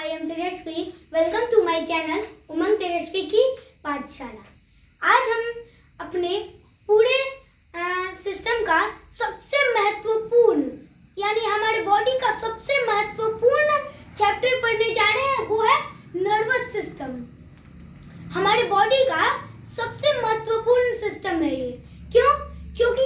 I am Tejashwi. Welcome to my channel उमंग तेजस्वी की पाठशाला. आज हम अपने पूरे सिस्टम का सबसे महत्वपूर्ण यानी हमारे बॉडी का सबसे महत्वपूर्ण चैप्टर पढ़ने जा रहे हैं. वो है नर्वस सिस्टम. हमारे बॉडी का सबसे महत्वपूर्ण सिस्टम है ये. क्यों? क्योंकि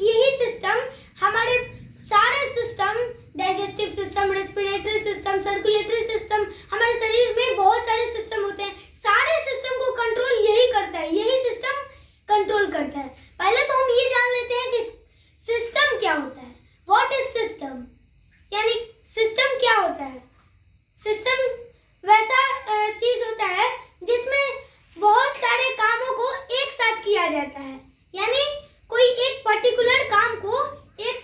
यही सिस्टम हमारे सारे system, digestive system, respiratory system, circulatory system, हमारे शरीर में बहुत सारे सिस्टम होते हैं. सारे सिस्टम को कंट्रोल यही करता है, यही सिस्टम कंट्रोल करता है. पहले तो हम ये जान लेते हैं कि सिस्टम क्या होता है. What is system? यानी सिस्टम क्या होता है? सिस्टम वैसा चीज होता है जिसमें बहुत सारे कामों को एक साथ किया जाता है. यानी कोई एक पर्टिकुलर काम को एक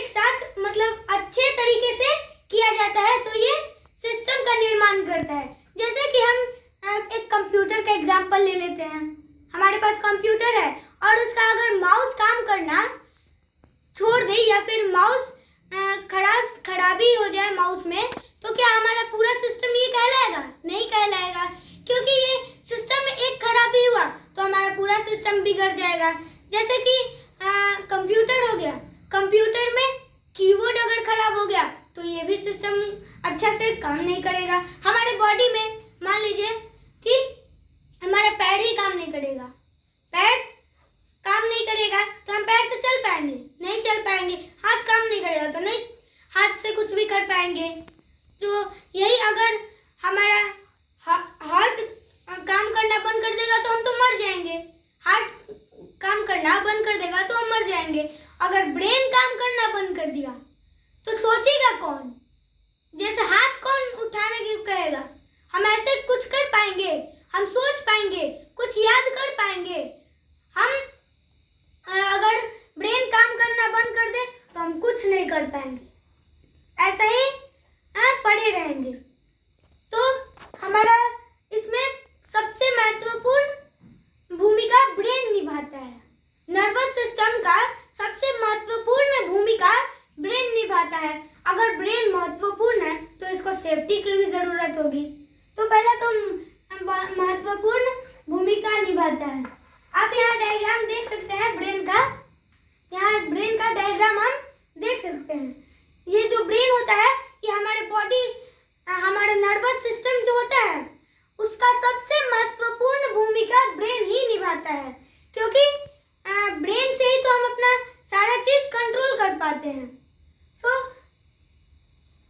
साथ मतलब अच्छे तरीके से किया जाता है, तो ये सिस्टम का निर्माण करता है. जैसे कि हम एक कंप्यूटर का एग्जांपल ले लेते हैं. हमारे पास कंप्यूटर है और उसका अगर माउस काम करना छोड़ दे या फिर माउस खराबी हो जाए माउस में, तो क्या हमारा पूरा सिस्टम ये कहलाएगा? नहीं कहलाएगा, क्योंकि ये सिस्टम में एक खराबी हुआ तो हमारा पूरा सिस्टम बिगड़ जाएगा. जैसे कि कंप्यूटर हो गया, कंप्यूटर में कीबोर्ड अगर खराब हो गया तो ये भी सिस्टम अच्छा से काम नहीं करेगा. हमारे बॉडी में मान लीजिए कि हमारा पैर ही काम नहीं करेगा, पैर काम नहीं करेगा तो हम पैर से चल पाएंगे? नहीं चल पाएंगे. हाथ काम नहीं करेगा तो नहीं हाथ से कुछ भी कर पाएंगे. तो यही अगर हमारा हार्ट काम करना बंद कर देगा तो हम तो मर जाएंगे. हार्ट काम करना बंद कर देगा तो हम मर जाएंगे. अगर ब्रेन काम करना बंद कर दिया तो सोचेगा कौन? जैसे हाथ कौन उठाने की कहेगा? हम ऐसे कुछ कर पाएंगे? हम सोच पाएंगे? कुछ याद कर पाएंगे? हम अगर ब्रेन काम करना बंद कर दे तो हम कुछ नहीं कर पाएंगे. ऐसा ही पड़े रहेंगे. तो हमारा इसमें सबसे महत्वपूर्ण भूमिका ब्रेन निभाता है. नर्वस सिस्टम का सबसे महत्वपूर्ण भूमिका ब्रेन निभाता है. अगर ब्रेन महत्वपूर्ण है तो इसको सेफ्टी की भी जरूरत होगी. तो पहला तो महत्वपूर्ण भूमिका निभाता है. आप यहाँ डायग्राम देख सकते हैं ब्रेन का. यहाँ ब्रेन का डायग्राम हम देख सकते हैं. ये जो ब्रेन होता है ये हमारे बॉडी, हमारे नर्वस सिस्टम जो होता है उसका सबसे महत्वपूर्ण भूमिका ब्रेन ही निभाता है. क्योंकि ब्रेन से ही तो हम अपना सारा चीज कंट्रोल कर पाते हैं. सो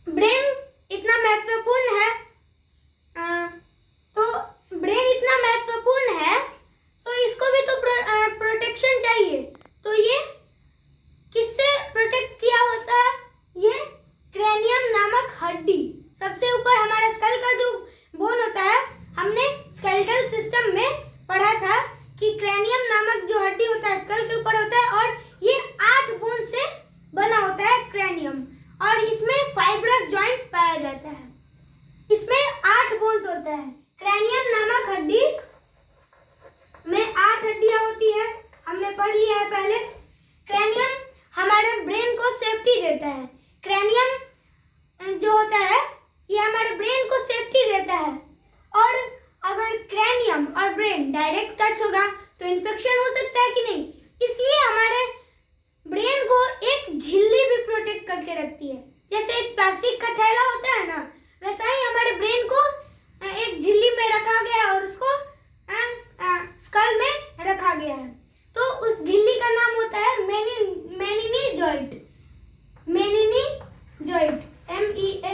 ब्रेन इतना महत्वपूर्ण है. तो ब्रेन इतना महत्वपूर्ण है सो इसको भी तो प्रोटेक्शन चाहिए. तो ये किससे प्रोटेक्ट किया होता है? ये क्रेनियम नामक हड्डी, सबसे ऊपर हमारा स्कल का जो बोन होता है, हमने स्केलेटल सिस्टम में पढ़ा था कि क्रेनियम नामक जो हड्डी होता है स्कल के ऊपर होता है और ये 8 बोन से बना होता है क्रेनियम. और इसमें फाइब्रस जॉइंट पाया जाता है. इसमें 8 बोन्स होता है. क्रेनियम नामक हड्डी में 8 हड्डियां होती है. हमने पढ़ लिया है पहले. क्रेनियम हमारे ब्रेन को सेफ्टी देता है. क्रेनियम जो होता है ये हमारे ब्रेन को सेफ्टी देता है. और अगर क्रेनियम और ब्रेन डायरेक्ट टच होगा तो इन्फेक्शन हो सकता है कि नहीं. इसलिए हमारे ब्रेन को एक झिल्ली भी प्रोटेक्ट करके रखती है. जैसे एक प्लास्टिक का थैला होता है ना, वैसा ही हमारे ब्रेन को एक झिल्ली में रखा गया है और उसको स्कल में रखा गया है. तो उस झिल्ली का नाम होता है मेनिन्जीओइड. मेनिन्जीओइड MENINIJOIT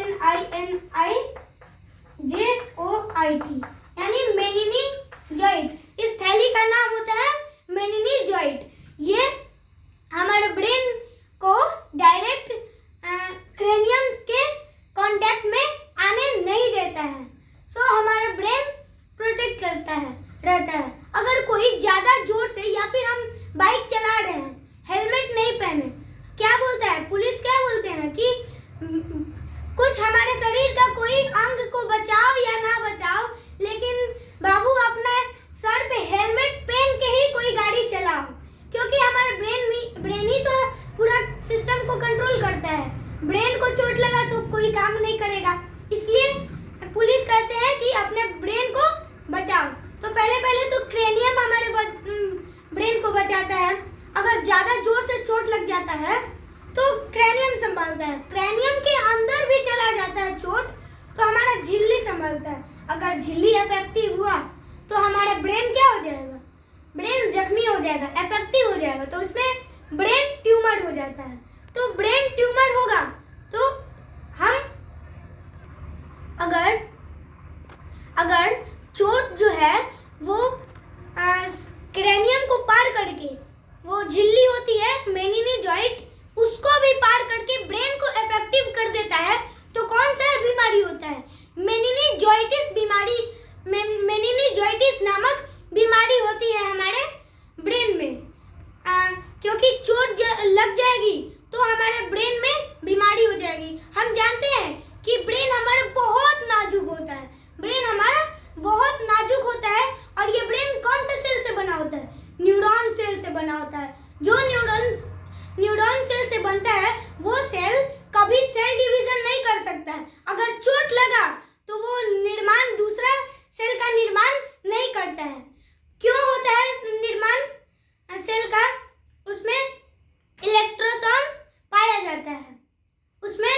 यानी मेनिन्जीओइड. इस थैली का नाम होता है मेनिन्जीओइड. ये हमारे ब्रेन को डायरेक्ट क्रेनियम के कांटेक्ट में आने नहीं देता है. सो हमारा ब्रेन प्रोटेक्ट रहता है. अगर कोई ज्यादा जोर से या फिर हम बाइक चला रहे हैं, हेलमेट नहीं पहने, क्या बोलता है पुलिस? क्या बोलते हैं कि कुछ हमारे शरीर का कोई अंग को बचाओ या ना बचाओ, लेकिन बाबू अपने सर पे हेलमेट पहन के ही कोई गाड़ी चलाओ. क्योंकि हमारे ब्रेन ही तो पूरा सिस्टम को कंट्रोल करता है. ब्रेन को चोट लगा तो कोई काम नहीं करेगा. इसलिए सकता है। अगर झिल्ली अफेक्टिव हुआ तो हमारा ब्रेन क्या हो जाएगा, ब्रेन जख्मी हो जाएगा, अफेक्टिव हो जाएगा, तो इसमें ब्रेन ट्यूमर हो जाता है। तो ब्रेन ट्यूमर होगा तो हम अगर चोट जो है वो क्रेनियम को पार करके, वो झिल्ली होती है मेनिन्जीजॉइट, उसको भी पार करके ब्रेन को अफेक्टिव कर देता है, तो कौन सा बीमारी होता है, मेनिन्जीजॉइटिस बीमारी, मेनिन्जीजॉइटिस नामक बीमारी होती है हमारे ब्रेन में। क्योंकि चोट लग जाएगी तो हमारे ब्रेन में बीमारी हो जाएगी। हम जानते हैं कि ब्रेन हमारा बहुत नाजुक होता है, ब्रेन हमारा बहुत नाजुक होता है, और ये ब्रेन कौन से सेल से बना होता है, न्यूरॉन सेल से बना होता है। जो न्यूरॉन सेल से बनता है वो सेल कभी सेल डिवीजन नहीं कर सकता है। अगर चोट लगा तो वो निर्माण, दूसरा सेल का निर्माण नहीं करता है। क्यों होता है निर्माण सेल का, उसमें इलेक्ट्रोसोम पाया जाता है, उसमें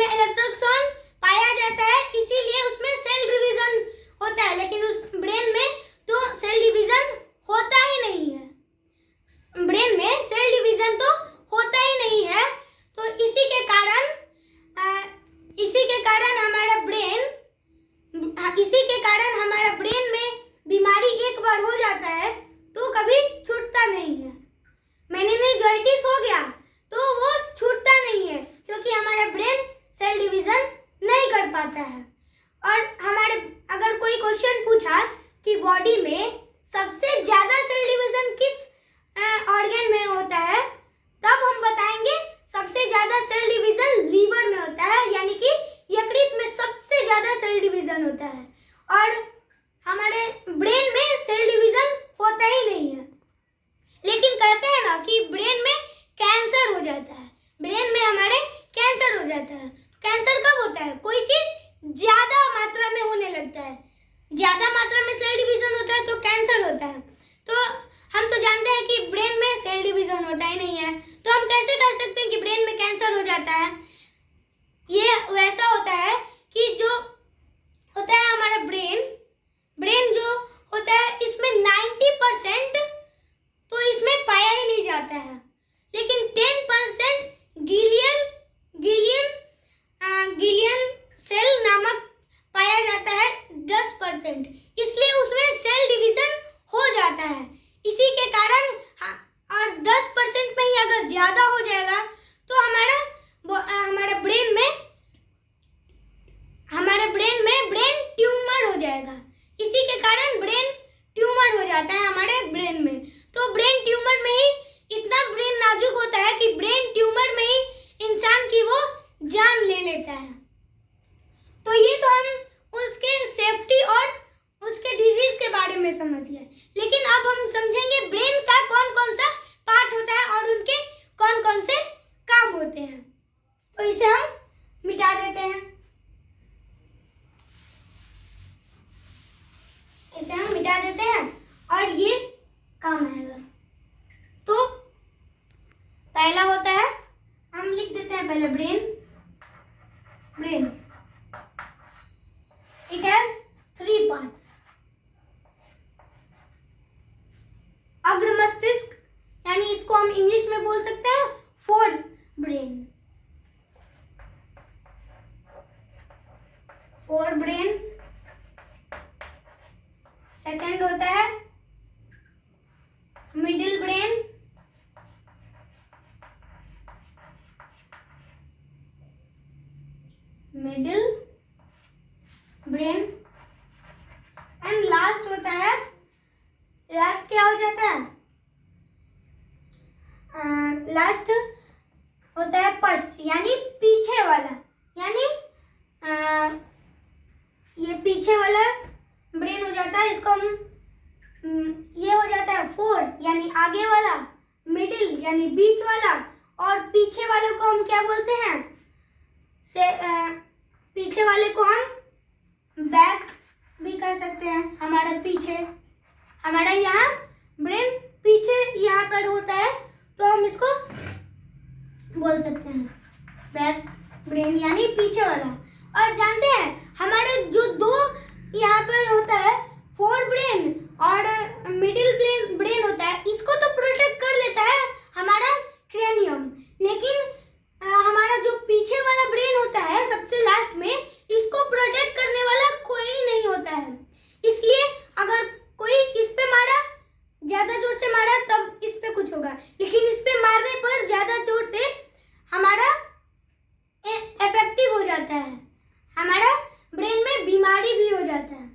इलेक्ट्रोसोम पाया जाता है, इसीलिए उसमें सेल डिवीजन होता है। लेकिन उस ब्रेन में तो सेल डिवीजन होता ही नहीं है, ब्रेन में सेल डिवीजन तो होता ही नहीं है। तो इसी के कारण हमारा ब्रेन में बीमारी एक बार हो जाता है तो कभी छूटता नहीं है। मेनिन्जीजॉइटिस हो गया तो वो छूटता नहीं है, क्योंकि हमारा ब्रेन सेल डिवीजन नहीं कर पाता है। और अगर कोई क्वेश्चन पूछा कि बॉडी में सबसे ज्यादा सेल डिवीजन किस ऑर्गन में होता है, तब हम बताएंगे सबसे ज्यादा सेल डिवीजन लीवर में होता है, यानी कि यकृत में सबसे ज्यादा सेल डिवीजन होता है। और हमारे ब्रेन में सेल डिवीजन होता ही नहीं है। लेकिन कहते हैं ना कि ब्रेन में कैंसर हो जाता है, ब्रेन में हमारे कैंसर हो जाता है। कैंसर कब होता है, कोई चीज ज्यादा मात्रा में होने लगता है, ज्यादा मात्रा में सेल डिवीजन होता है तो कैंसर होता है। तो हम तो जानते हैं कि ब्रेन में सेल डिवीजन होता ही नहीं है, तो हम कैसे कह सकते हैं कि ब्रेन में कैंसर हो जाता है। ये वैसा होता है कि जो होता है हमारा ब्रेन जो होता है, इसमें 90% तो इसमें पाया ही नहीं जाता है, लेकिन 10% गिलियन सेल नामक पाया जाता है, 10%, इसलिए उसमें सेल डिवीजन हो जाता है। इसी के कारण और 10% में ही अगर ज्यादा हो जाएगा तो हमारे ब्रेन में ब्रेन ट्यूमर हो जाएगा। इसी के कारण ब्रेन ट्यूमर हो जाता है हमारे ब्रेन में। तो ब्रेन ट्यूमर में ही इतना ब्रेन नाजुक होता है कि ब्रेन ट्यूमर में ही इंसान की वो जान ले लेता है। तो ये तो हम उसके सेफ्टी और उसके डिजीज के बारे में समझ गए, लेकिन अब हम समझेंगे ब्रेन का कौन कौन सा पार्ट होता है और उनके कौन कौन से काम होते हैं। तो इसे हम मिटा देते हैं, और ये काम आएगा। तो पहला होता है, हम लिख देते हैं पहले ब्रेन इट हैज 3 पार्ट्स। अग्र मस्तिष्क, यानी इसको हम इंग्लिश में बोल सकते हैं फोर ब्रेन। सेकंड होता है मिडिल ब्रेन, एंड लास्ट होता है, लास्ट क्या हो जाता है, लास्ट होता है पश्च, यानी पीछे वाला, यानी ये पीछे वाला ब्रेन हो जाता है। इसको हम ये हो जाता है 4, यानी आगे वाला, मिडिल यानी बीच वाला, और पीछे वाले को हम क्या बोलते हैं, पीछे वाले को हम बैक भी कर सकते हैं। हमारा यहाँ ब्रेन पीछे यहाँ पर होता है, तो हम इसको बोल सकते हैं बैक ब्रेन, यानी पीछे वाला। और जानते हैं हमारे जो दो यहाँ पर होता है फोर ब्रेन और मिडिल ब्रेन होता है, इसको तो प्रोटेक्ट कर लेता है हमारा क्रेनियम, लेकिन हमारा जो पीछे वाला ब्रेन होता है सबसे लास्ट में, इसको प्रोटेक्ट करने वाला कोई नहीं होता है। इसलिए अगर कोई इस पे मारा, ज्यादा जोर से मारा तब इस पे कुछ होगा, लेकिन इस पे मारने पर ज्यादा जोर से हमारा इफेक्टिव हो जाता है, हमारा ब्रेन में बीमारी भी हो जाता है,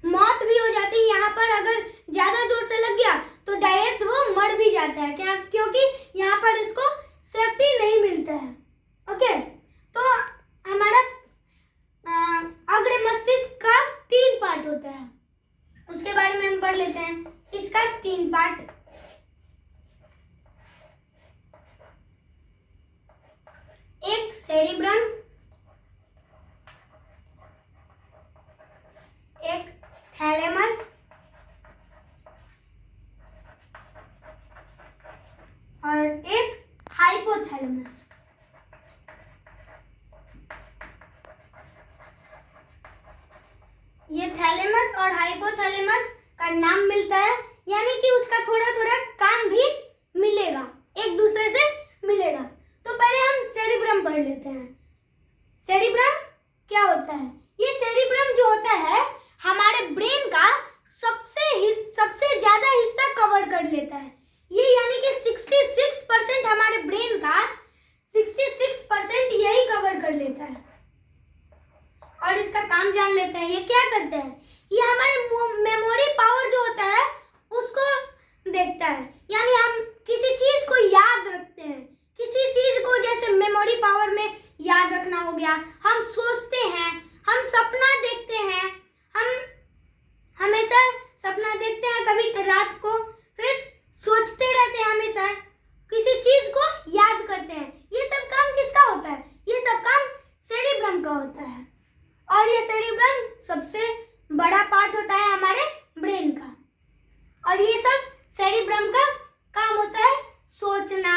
मौत भी हो जाती है। यहाँ पर अगर ज्यादा जोर से लग गया तो डायरेक्ट वो मर भी जाता है, क्या? क्योंकि यहाँ पर इसको सेफ्टी नहीं मिलता है। ओके, तो हमारा अग्र मस्तिष्क का 3 पार्ट होता है, उसके बारे में हम पढ़ लेते हैं। इसका 3 पार्ट, एक सेरिब्रम, एक थैलेमस और एक हाइपोथैलेमस। ये थैलेमस और हाइपोथैलेमस का नाम मिलता है, यानी कि उसका थोड़ा थोड़ा काम भी मिलेगा, एक दूसरे से मिलेगा। तो पहले हम सेरिब्रम पढ़ लेते हैं। सेरिब्रम क्या होता है? ये सेरिब्रम जो होता है हमारे ब्रेन का सबसे ज्यादा हिस्सा कवर कर लेता है। ये यानी कि 66% हमारे ब्रेन का 66% यही कवर कर लेता है। और इसका काम जान लेते हैं, ये क्या करते हैं? ये हमारे मेमोरी पावर जो होता है उसको देखता है, यानी हम किसी चीज को याद रखते हैं, किसी चीज को जैसे मेमोरी पावर में याद रखना हो गया, हम सोचते हैं, हम सपना देखते हैं, हम हमेशा सपना देखते हैं कभी रात को, फिर सोचते रहते हैं, हमेशा किसी चीज को याद करते हैं। ये सब काम किसका होता है? ये सब काम सेरिब्रम का होता है। और ये सेरिब्रम सबसे बड़ा पार्ट होता है हमारे ब्रेन का, और ये सब सेरिब्रम का काम होता है सोचना,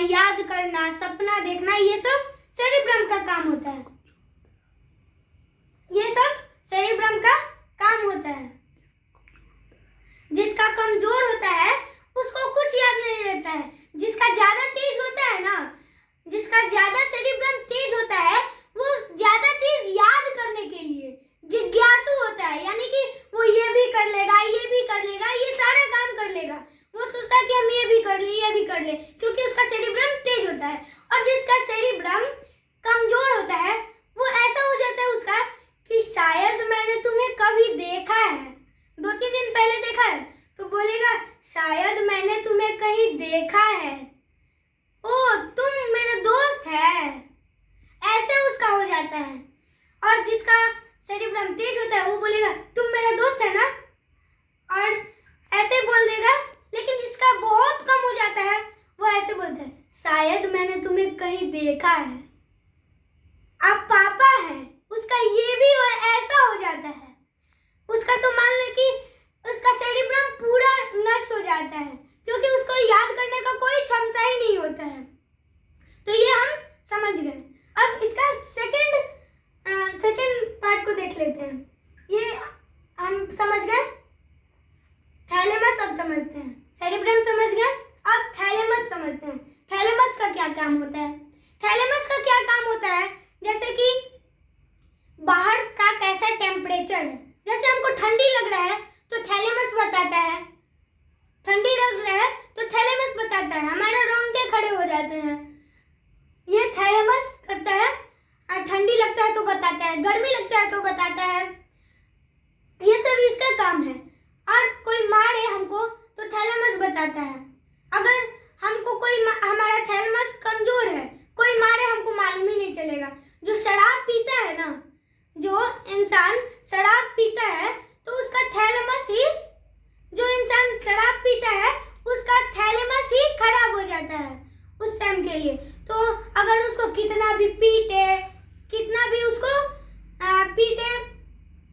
याद करना, सपना देखना, ये सब सेरिब्रम का काम होता है। ये सब सेरिब्रम का काम होता है। जिसका कमजोर होता है उसको कुछ याद नहीं रहता है, जिसका ज्यादा तेज होता है ना, जिसका ज्यादा सेरिब्रम तेज होता है, वो ज्यादा चीज याद करने के लिए जिज्ञासु होता है, यानी कि वो ये भी कर लेगा, ये भी कर लेगा, ये सारा काम कर लेगा। वो सोचता है कि हम ये भी कर ले, ये भी कर ले, क्योंकि उसका सेरिब्रम तेज होता है। और जिसका सेरिब्रम कमजोर होता है वो ऐसा हो जाता है उसका कि शायद मैंने तुम्हें कभी देखा है, 2-3 दिन पहले देखा है, तो बोलेगा शायद मैंने तुम्हें कहीं देखा है, ओ तुम मेरे दोस्त है, ऐसे उसका हो जाता है। और जिसका सेरिब्रम तेज होता है वो बोलेगा तुम मेरा दोस्त है ना, और ऐसे बोल देगा। लेकिन जिसका बहुत कम हो जाता है वो ऐसे बोलता है शायद मैंने तुम्हें कहीं देखा है, आप पापा हैं, उसका ये भी ऐसा हो जाता है। उसका तो मान ले कि उसका सेरिब्रम पूरा नष्ट हो जाता है, क्योंकि उसको याद करने का कोई क्षमता ही नहीं होता है। तो ये हम समझ गए। अब इसका सेकंड पार्ट को देख लेते हैं। ये हम समझ गए, थैलेमस अब समझते हैं। सेरिब्रम समझ गए, अब थैलेमस समझते हैं। थैलेमस का क्या काम होता है? थैलेमस का क्या काम होता है, जैसे कि बाहर का कैसा टेम्परेचर है, जैसे हमको ठंडी लग रहा है तो थैलेमस बताता है, ठंडी लग रहा है तो थैलेमस बताता है, हमारे रोंगटे खड़े हो जाते हैं। ये थैलेमस करता है, ठंडी लगता है तो बताता है, गर्मी लगता है तो बताता है, ये सब इसका काम है। और कोई मारे हमको तो थैलेमस बताता है। अगर हमको कोई हमारा थैलेमस कमजोर है, कोई मारे हमको मालूम ही नहीं चलेगा। जो शराब पीता है ना, जो इंसान शराब पीता है तो उसका थैलेमस ही, जो इंसान शराब पीता है उसका थैलेमस ही खराब हो जाता है उस टाइम के लिए। तो अगर उसको कितना भी पीटे, कितना भी उसको पीटे,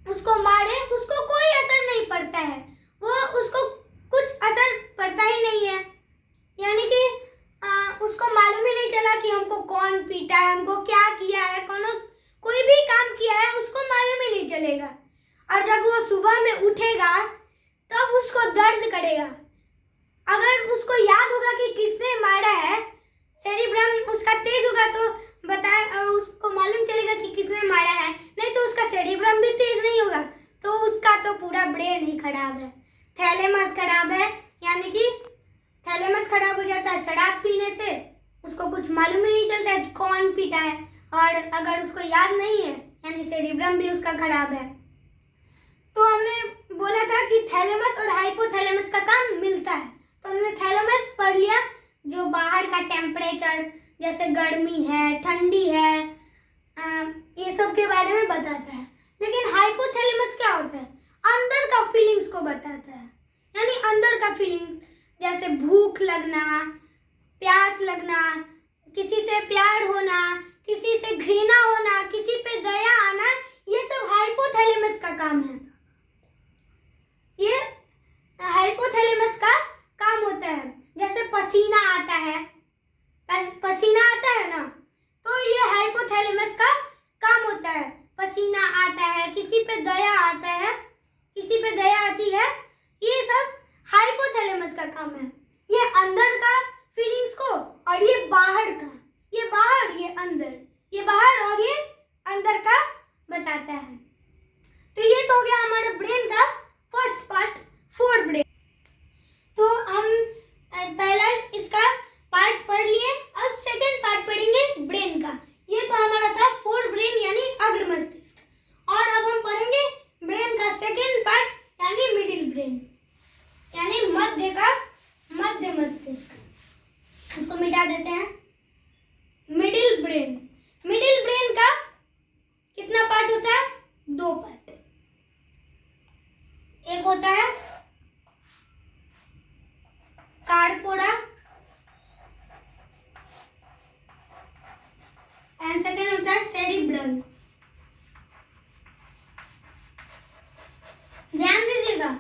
उसको मारे, उसको कोई असर नहीं पड़ता है, वो उसको कुछ असर पड़ता ही नहीं है, यानी कि उसको मालूम ही नहीं चला कि हमको कौन पीटा है हमको, क्या किया है, कोई भी काम किया है उसको मालूम ही नहीं चलेगा। और जब वो सुबह में उठेगा तब उसको दर्द करेगा। अगर उसको याद होगा कि किसने मारा है, सेरिब्रम उसका तेज होगा तो उसको मालूम चलेगा कि किसने मारा है, नहीं तो उसका सेरिब्रम भी तेज नहीं होगा तो उसका तो पूरा ब्रेन ही खराब है। थैलेमस खराब है, यानी कि थैलेमस खराब हो जाता है शराब पीने से, उसको कुछ मालूम ही नहीं चलता है कि कौन पीटा है। और अगर उसको याद नहीं है यानी सेरिब्रम भी उसका खराब है। तो हमने बोला था कि थैलेमस और हाइपोथैलेमस का काम मिलता है, तो हमने थैलेमस पढ़ लिया जो बाहर का टेम्परेचर जैसे गर्मी है, ठंडी है, ये सब के बारे में बताता है। लेकिन हाइपोथैलेमस क्या होता है? अंदर का फीलिंग्स को बताता है, यानी अंदर का फीलिंग जैसे भूख लगना, प्यास लगना, किसी से प्यार होना, किसी से घृणा होना, किसी पे दया आना, ये सब हाइपोथैलेमस का काम है। ये हाइपोथैलेमस का काम होता है। जैसे पसीना आता है ना, तो ये हाइपोथैलेमस का काम होता है। पसीना आता है, किसी पे दया आता है, किसी पे दया आती है, ये सब हाइपोथैलेमस का काम है। ये अंदर का फीलिंग्स को, और ये बाहर का, ये बाहर, ये अंदर, ये बाहर और ये अंदर का बताता है। तो ये तो हो गया हमारे ब्रेन का फर्स्ट पार्ट, फोर ब्रेन। तो हम पहला इसका पार्ट पढ़ लिए, अब सेकंड पार्ट पढ़ेंगे ब्रेन का। ये तो हमारा था फोर ब्रेन यानी अग्र मस्तिष्क। और अब हम पढ़ेंगे ब्रेन का सेकंड पार्ट यानी मिडिल ब्रेन, यानी मध्य मस्तिष्क। इसको मिटा देते हैं। मिडिल ब्रेन का कितना पार्ट होता है? दो पार्ट। एक होता है कार्पोरा एंड सेकेंड होता है सेरिब्रल। ध्यान दीजिएगा,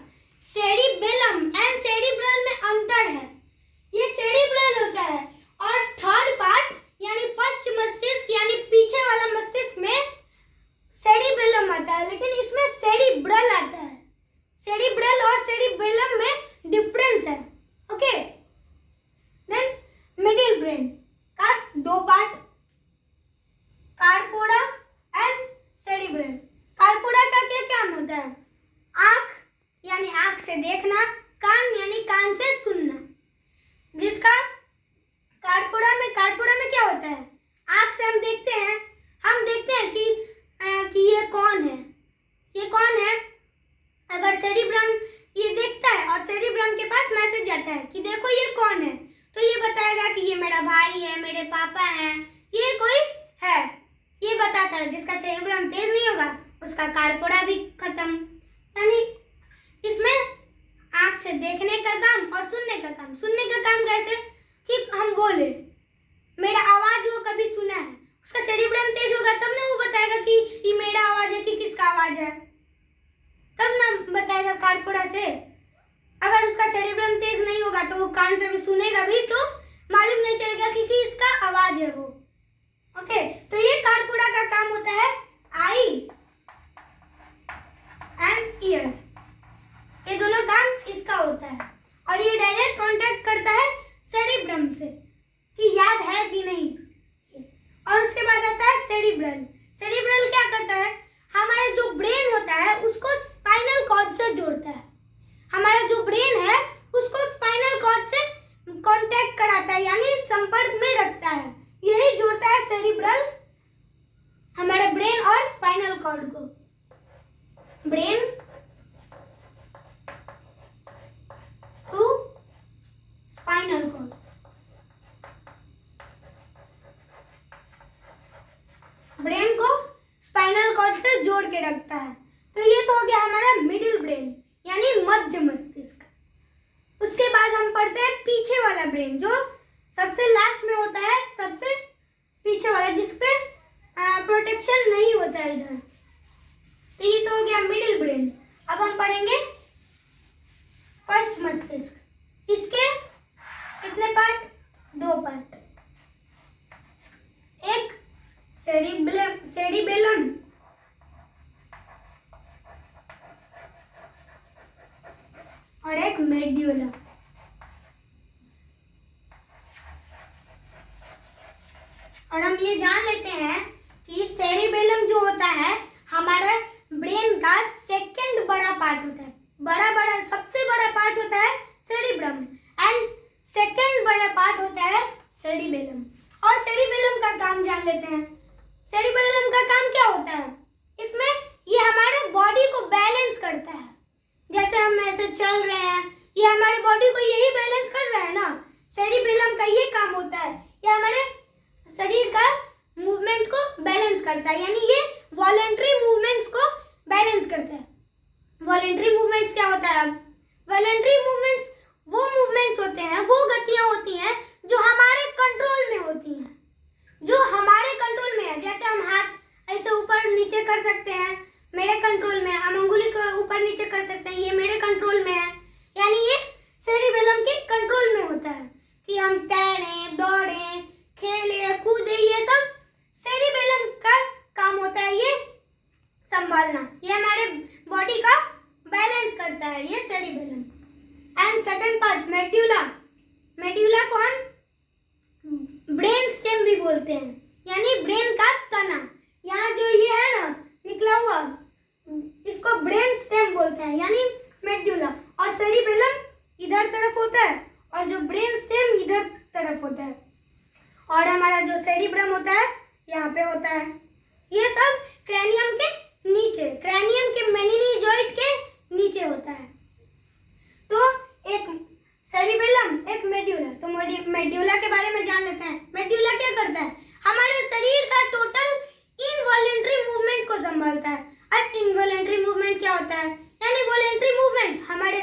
सेरिबेलम एंड सेरिब्रल में अंतर है। ये सेरिब्रल होता है और थर्ड पार्ट यानी पश्च मस्तिष्क यानी पीछे वाला मस्तिष्क में सेरिबेलम आता है, लेकिन इसमें सेरिब्रल आता है। सेरिब्रल और सेरिबेलम में डिफरेंस है। ओके, देन मिडिल ब्रेन का दो part, corpora and cerebral. Corpora का क्या काम होता है? आंख यानी आंख से देखना, कान यानी कान से सुनना। जिसका कार्पोरा में क्या होता है? आंख से हम देखते हैं कि ये कौन है, ये कौन है। अगर सेरिब्रम ये देखता है और सेरिब्रम के पास मैसेज जाता है कि देखो ये कौन है, तो ये बताएगा कि ये मेरा भाई है, मेरे पापा हैं, ये कोई है, ये बताता है। जिसका सेरिब्रम तेज नहीं होगा उसका कार्पोरा भी खत्म। यानी इसमें आंख से देखने का काम और सुनने का काम। सुनने का काम कैसे? कि हम बोले, मेरा आवाज वो कभी सुना है, उसका सेरिब्रम तेज होगा तब ना वो बताएगा कि ये मेरा आवाज है कि किसका आवाज है, तब ना बताएगा कार्पोरा से। अगर उसका सेरिब्रम तेज नहीं होगा तो वो कान से भी सुनेगा भी तो मालूम नहीं चलेगा कि किसका आवाज है वो। ओके, तो ये कार्पोरा का काम होता है आई एंड ईयर, ये दोनों काम इसका होता है। और ये डायरेक्ट कांटेक्ट करता है सेरिब्रम से कि याद है कि नहीं। और उसके बाद आता है सेरिब्रल। सेरिब्रल क्या करता है? हमारा जो ब्रेन होता है उसको स्पाइनल कॉर्ड से जोड़ता है। हमारा जो ब्रेन है उसको स्पाइनल कॉर्ड से कांटेक्ट कराता है, यानी संपर्क में रखता है। यही जोड़ता है सेरिब्रल हमारे ब्रेन और स्पाइनल कॉर्ड को। Brain to spinal cord. Brain को स्पाइनल कॉर्ड से जोड़ के रखता है। तो ये तो हो गया हमारा मिडिल ब्रेन यानी मध्य मस्तिष्क। उसके बाद हम पढ़ते हैं पीछे वाला ब्रेन, जो सबसे लास्ट में होता है, सबसे पीछे वाला, जिसपे प्रोटेक्शन नहीं होता है इधर। तो ये तो हो गया मिडिल ब्रेन। अब हम पढ़ेंगे पश्च मस्तिष्क। इसके कितने पार्ट? दो पार्ट। सेरिबेलम, और एक मेड्यूला। और हम ये जान लेते हैं कि सेरिबेलम जो होता है हमारे ब्रेन का सेकंड बड़ा पार्ट होता है। सबसे बड़ा पार्ट होता है सेरिब्रम एंड सेकंड बड़ा पार्ट होता है सेरिबेलम। और सेरिबेलम का काम जान लेते हैं। सेरिबेलम का काम क्या होता है? इसमें ये हमारे बॉडी को बैलेंस करता है। जैसे हम ऐसे चल रहे हैं, ये हमारे बॉडी को यही बैलेंस कर रहा है ना। सेरिबेलम का ये काम होता है, ये हमारे शरीर का मूवमेंट को बैलेंस करता है, यानी ये वॉलेंटरी मूवमेंट्स को बैलेंस करता है। वॉलेंटरी मूवमेंट्स क्या होता है? वॉलेंटरी मूवमेंट्स वो मूवमेंट्स होते हैं, वो गतियां होती हैं जो हमारे कंट्रोल में होती हैं, जो हमारे कंट्रोल में है। जैसे हम हाथ ऐसे ऊपर नीचे कर सकते हैं, मेरे कंट्रोल में है। हम अंगुली को ऊपर नीचे कर सकते हैं, ये मेरे कंट्रोल में है। यानी ये सेरिबेलम के कंट्रोल में होता है कि हम तैरें, दौड़ें, खेले, कूदे, ये सब सेरिबेलम का काम होता है, ये संभालना। ये हमारे बॉडी का बैलेंस करता है, ये cerebellum. And second part medulla. Medulla को हम ब्रेन स्टेम भी बोलते हैं, यानी ब्रेन का तना। यहाँ जो ये है ना निकला हुआ, इसको ब्रेन स्टेम बोलते हैं, यानी मेड्यूला। और सेरिबेलम इधर तरफ होता है और जो ब्रेन स्टेम इधर तरफ होता है। और हमारा जो सेरिब्रम होता है यहाँ पे होता है। ये सब क्रैनियम के नीचे, क्रैनियम के मेनिन्जीओइड के नीचे होता है। तो एक सेरिबेलम, एक मेड्यूला। तो मेड्यूला के बारे में जान लेते हैं। मेड्यूला क्या करता है? हमारे शरीर का टोटल इनवॉलेंटरी मूवमेंट को संभालता है। अब इनवॉलेंटरी मूवमेंट क्या होता है? यानी वॉलेंटरी मूवमेंट हमारे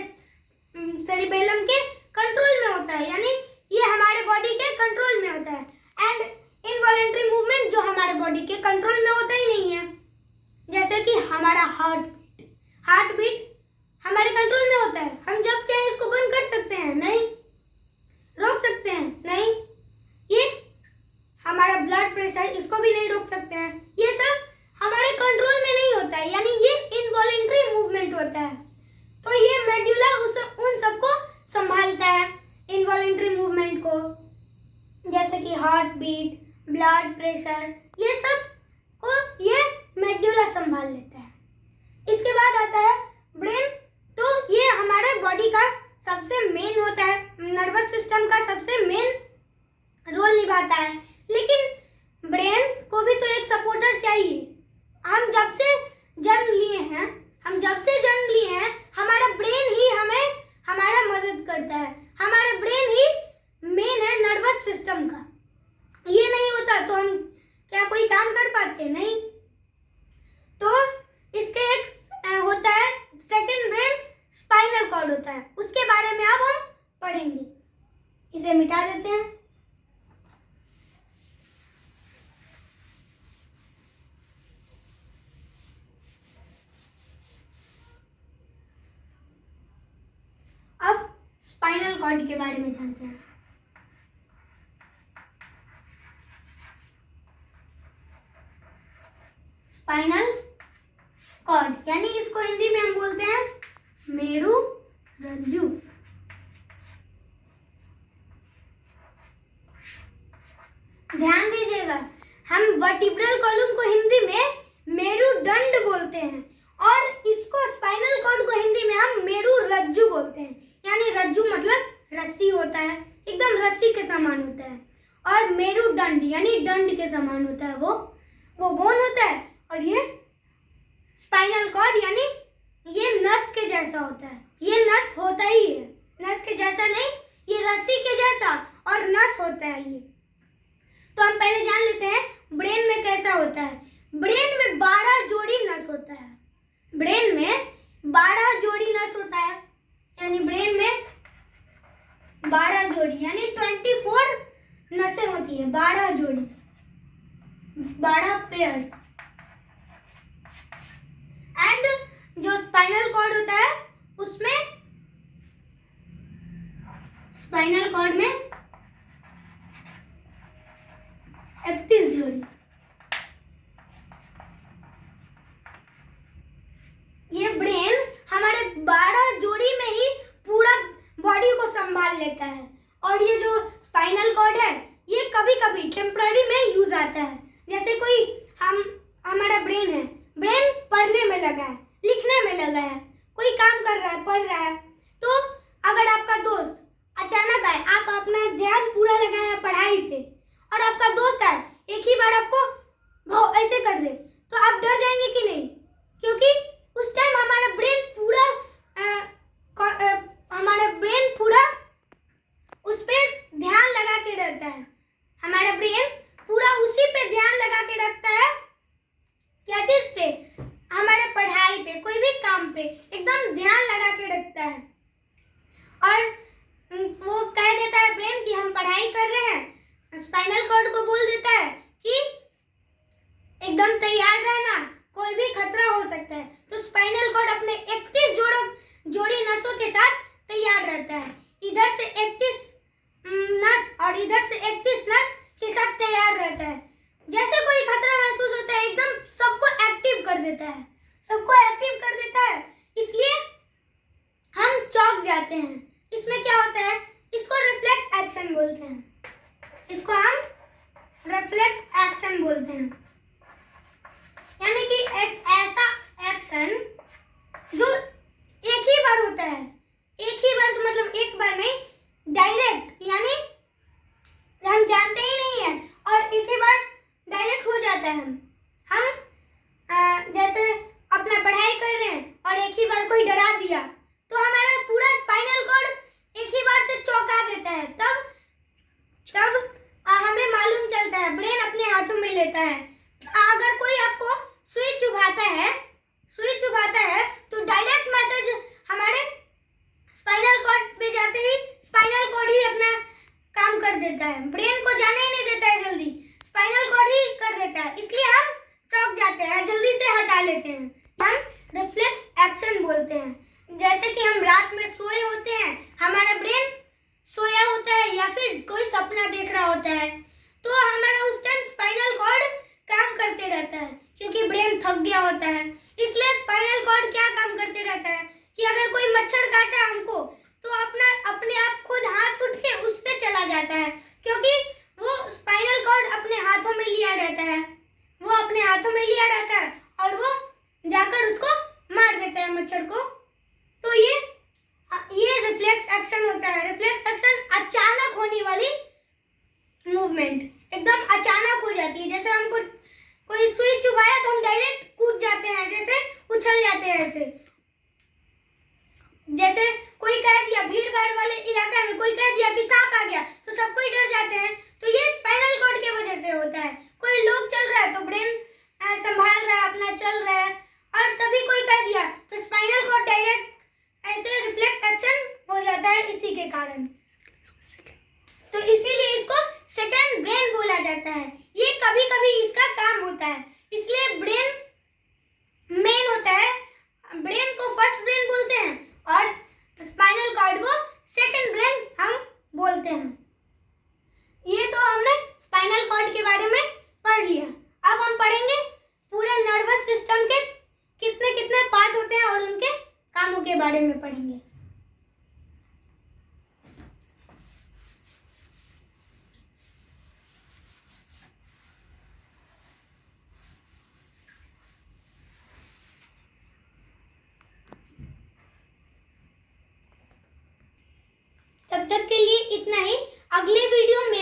सेरिबेलम के कंट्रोल में होता है, यानी ये हमारे बॉडी के कंट्रोल में होता है। एंड इनवॉलेंटरी मूवमेंट जो हमारे बॉडी के कंट्रोल में होता ही नहीं है, जैसे कि हमारा हार्ट बीट हमारे कंट्रोल में होता है। हम जब चाहे इसको बंद कर सकते हैं, नहीं रोक सकते हैं, नहीं। ये हमारा ब्लड प्रेशर, इसको भी नहीं रोक सकते हैं। ये सब हमारे कंट्रोल में नहीं होता है, यानी ये इनवॉलेंटरी मूवमेंट होता है। तो ये मेड्यूला उन सबको संभालता है, इनवॉलेंटरी मूवमेंट को, जैसे कि हार्ट बीट, ब्लड प्रेशर, ये सब को ये मेड्यूला संभाल लेता है। इसके बाद आता है ब्रेन। तो ये हमारे बॉडी का सबसे मेन होता है, नर्वस सिस्टम का सबसे मेन रोल निभाता है। लेकिन ब्रेन को भी तो एक सपोर्टर चाहिए। हम जब से जन्म लिए हैं, हमारा ब्रेन ही हमारा मदद करता है। हमारा ब्रेन ही मेन है नर्वस सिस्टम का। ये नहीं होता तो हम क्या कोई काम कर पाते? नहीं। तो इसके एक होता है सेकंड ब्रेन, स्पाइनल कॉर्ड होता है। उसके बारे में अब हम पढ़ेंगे। इसे मिटा देते हैं। अब स्पाइनल कॉर्ड के बारे में जानते हैं। स्पाइनल कॉर्ड, यानी इसको हिंदी में हम बोलते हैं मेरुरज्जु। ध्यान दीजिएगा, हम वर्टिब्रल कॉलम को हिंदी में मेरुदंड बोलते हैं और इसको स्पाइनल कॉर्ड को हिंदी में हम मेरुरज्जु बोलते हैं। यानी रज्जु मतलब रस्सी होता है, एकदम रस्सी के समान होता है। और मेरुदंड यानी दंड के समान होता है, वो बोन होता है। और ये स्पाइनल कॉर्ड यानी ये नस के जैसा होता है। ये नस होता ही है, नस के जैसा नहीं, ये रस्सी के जैसा और नस होता है ये। तो हम पहले जान लेते हैं ब्रेन में कैसा होता है। ब्रेन में 12 जोड़ी नस होता है। ब्रेन में 12 जोड़ी नस होता है, यानी ब्रेन में 12 जोड़ी यानी 24 नसें होती है। 12 जोड़ी, 12 पेयर्स। एंड जो स्पाइनल कॉर्ड होता है उसमें, स्पाइनल कॉर्ड में 31 जोड़ी। जैसे कोई हमारा ब्रेन है, ब्रेन पढ़ने में लगा है, लिखने में लगा है, कोई काम कर रहा है, पढ़ रहा है, तो अगर आपका दोस्त अचानक आए, आप अपना ध्यान पूरा लगाए हैं पढ़ाई पे और आपका दोस्त आए एक ही बार आपको ऐसे कर दे, तो आप डर जाएंगे कि नहीं? क्योंकि उस टाइम हमारा ब्रेन पूरा उस पे ध्यान लगा के रहता है। हमारा ब्रेन पूरा उसी पे ध्यान लगा के रखता है। क्या चीज पे? हमारे पढ़ाई पे, कोई भी काम पे एकदम ध्यान लगा के रखता है। और वो कह देता है ब्रेन कि हम पढ़ाई कर रहे हैं, स्पाइनल कॉर्ड को बोल देता है कि एकदम तैयार रहना, कोई भी खतरा हो सकता है। तो स्पाइनल कॉर्ड अपने 31 जोड़ी नसों के साथ तैयार रहता है। इधर से 31 नस और इधर से 31 नस के साथ तैयार रहता है। जैसे कोई खतरा महसूस होता है एकदम सबको एक्टिव कर देता है, सबको एक्टिव कर देता है, इसलिए हम चौंक जाते हैं। इसमें क्या होता है? इसको रिफ्लेक्स एक्शन बोलते हैं। इसको हम रिफ्लेक्स एक्शन बोलते हैं, यानी कि एक ऐसा एक्शन जो एक ही बार होता है। एक ही बार मतलब एक बार नहीं, डायरेक्ट, यानी हम जानते ही नहीं है और एक ही बार डायरेक्ट हो जाता है। हम जैसे अपना पढ़ाई कर रहे हैं और एक ही बार कोई डरा दिया तो हमारा पूरा स्पाइनल कॉर्ड एक ही बार से चौंका देता है। तब हमें मालूम चलता है, ब्रेन अपने हाथों में लेता है। अगर कोई आपको सुई चुभाता है तो डायरेक्ट मैसेज हमारे स्पाइनल कॉर्ड पे जाते ही स्पाइनल कॉर्ड ही अपना काम कर देता है, ब्रेन को जाने ही नहीं देता है जल्दी, स्पाइनल कॉर्ड ही कर देता है, इसलिए हम चौंक जाते हैं, जल्दी से हटा लेते हैं। हम रिफ्लेक्स एक्शन बोलते हैं। जैसे कि हम रात में सोए होते हैं, हमारा ब्रेन सोया होता है या फिर कोई सपना देख रहा होता है, तो हमारा उस टाइम स्पाइनल कॉर्ड काम करते रहता है क्योंकि ब्रेन थक गया होता है। इसलिए स्पाइनल कॉर्ड क्या काम करते रहता है कि अगर कोई मच्छर काटा हमको तो अपने आप खुद हाथ उठ के उस पे चला जाता है, क्योंकि वो स्पाइनल कॉर्ड अपने हाथों में लिया रहता है, और वो जाकर उसको मार देता है मच्छर को। तो ये रिफ्लेक्स एक्शन होता है। रिफ्लेक्स एक्शन अचानक होने वाली मूवमेंट, एकदम अचानक हो जाती है। जैसे हमको कोई सुई चुभाया तो हम डायरेक्ट कूद जाते हैं, जैसे उछल जाते हैं ऐसे। जैसे कोई कह दिया भीड़ भाड़ वाले इलाका में कोई कह दिया कि सांप आ गया तो सब कोई डर जाते हैं, तो ये स्पाइनल कॉर्ड की वजह से होता है। कोई लोग चल रहा है तो ब्रेन संभाल रहा है, अपना चल रहा है, और तभी कोई कह दिया तो स्पाइनल कॉर्ड डायरेक्ट ऐसे रिफ्लेक्स एक्शन हो जाता है इसी के कारण। तो इसीलिए इसको सेकंड ब्रेन बोला जाता है। ये कभी कभी इसका काम होता है, इसलिए ब्रेन मेन होता है। ब्रेन को फर्स्ट ब्रेन बोलते हैं और स्पाइनल कॉर्ड को सेकंड ब्रेन हम बोलते हैं। ये तो हमने स्पाइनल कॉर्ड के बारे में पढ़ लिया। अब हम पढ़ेंगे पूरे नर्वस सिस्टम के कितने कितने पार्ट होते हैं और उनके कामों के बारे में पढ़ेंगे। तब तक के लिए इतना ही। अगले वीडियो में